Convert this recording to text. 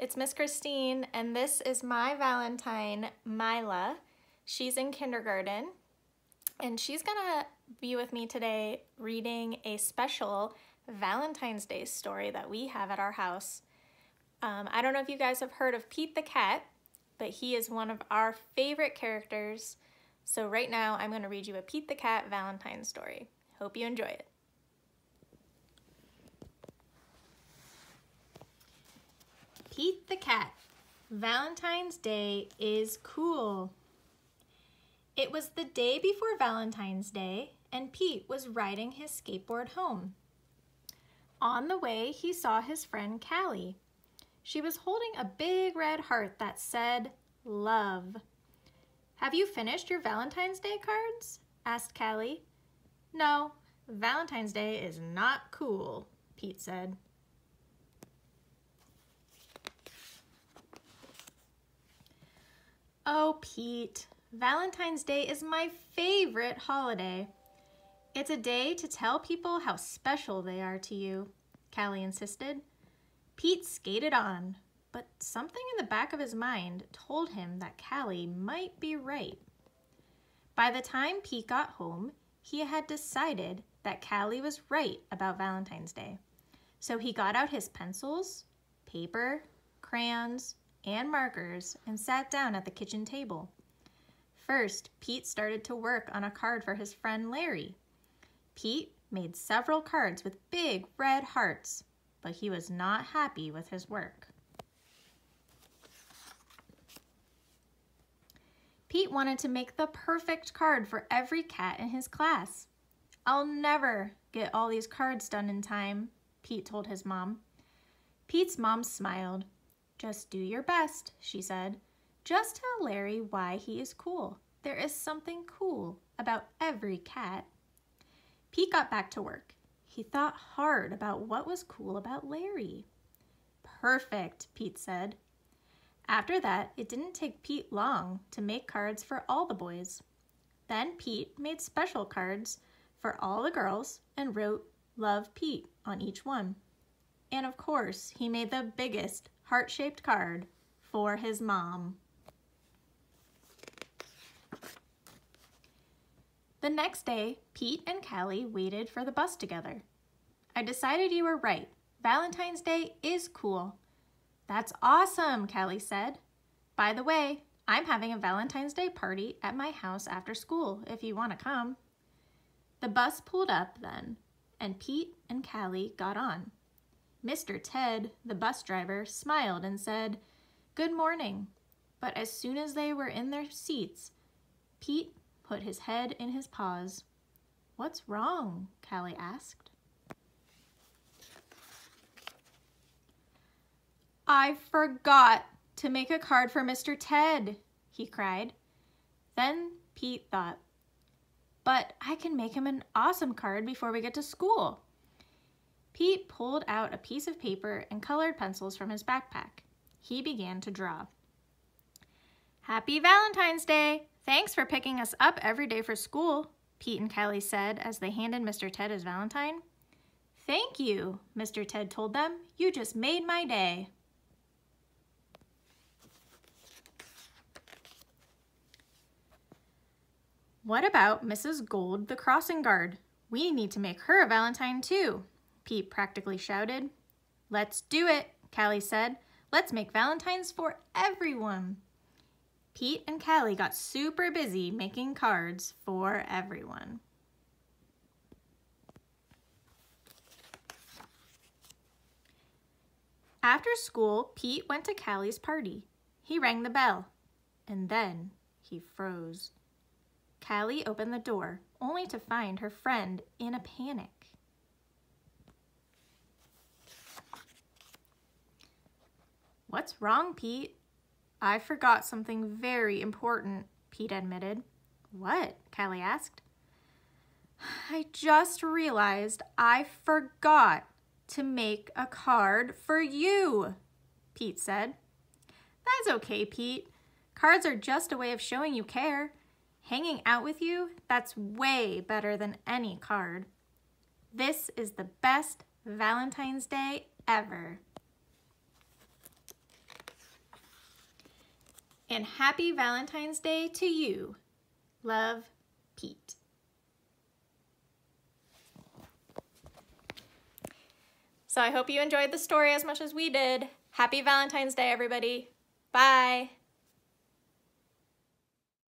It's Miss Christine, and this is my Valentine, Mila. She's in kindergarten, and she's gonna be with me today reading a special Valentine's Day story that we have at our house. I don't know if you guys have heard of Pete the cat, but he is one of our favorite characters. So right now, I'm gonna read you a Pete the cat Valentine story. Hope you enjoy it. Pete the cat. Valentine's Day is cool. It was the day before Valentine's Day, and Pete was riding his skateboard home. On the way, he saw his friend Callie. She was holding a big red heart that said, "Love." "Have you finished your Valentine's Day cards?" asked Callie. "No, Valentine's Day is not cool," Pete said. "Oh, Pete, Valentine's Day is my favorite holiday. It's a day to tell people how special they are to you," Callie insisted. Pete skated on, but something in the back of his mind told him that Callie might be right. By the time Pete got home, he had decided that Callie was right about Valentine's Day. So he got out his pencils, paper, crayons, and markers and sat down at the kitchen table. First, Pete started to work on a card for his friend Larry. Pete made several cards with big red hearts, but he was not happy with his work. Pete wanted to make the perfect card for every cat in his class. "I'll never get all these cards done in time," Pete told his mom. Pete's mom smiled. "Just do your best," she said. "Just tell Larry why he is cool. There is something cool about every cat." Pete got back to work. He thought hard about what was cool about Larry. "Perfect," Pete said. After that, it didn't take Pete long to make cards for all the boys. Then Pete made special cards for all the girls and wrote "Love Pete" on each one. And of course, he made the biggest heart-shaped card for his mom. The next day, Pete and Callie waited for the bus together. "I decided you were right. Valentine's Day is cool." "That's awesome," Callie said. "By the way, I'm having a Valentine's Day party at my house after school if you want to come." The bus pulled up then, and Pete and Callie got on. Mr. Ted, the bus driver, smiled and said, "Good morning." But as soon as they were in their seats, Pete put his head in his paws. "What's wrong?" Callie asked. "I forgot to make a card for Mr. Ted," he cried. Then Pete thought, "But I can make him an awesome card before we get to school." Pete pulled out a piece of paper and colored pencils from his backpack. He began to draw. "Happy Valentine's Day! Thanks for picking us up every day for school," Pete and Callie said as they handed Mr. Ted his Valentine. "Thank you," Mr. Ted told them. "You just made my day." "What about Mrs. Gold, the crossing guard? We need to make her a Valentine too," Pete practically shouted. "Let's do it," Callie said. "Let's make Valentines for everyone." Pete and Callie got super busy making cards for everyone. After school, Pete went to Callie's party. He rang the bell, and then he froze. Callie opened the door, only to find her friend in a panic. "What's wrong, Pete?" "I forgot something very important," Pete admitted. "What?" Callie asked. "I just realized I forgot to make a card for you," Pete said. "That's okay, Pete. Cards are just a way of showing you care. Hanging out with you, that's way better than any card. This is the best Valentine's Day ever." And happy Valentine's Day to you. Love, Pete. So I hope you enjoyed the story as much as we did. Happy Valentine's Day, everybody. Bye.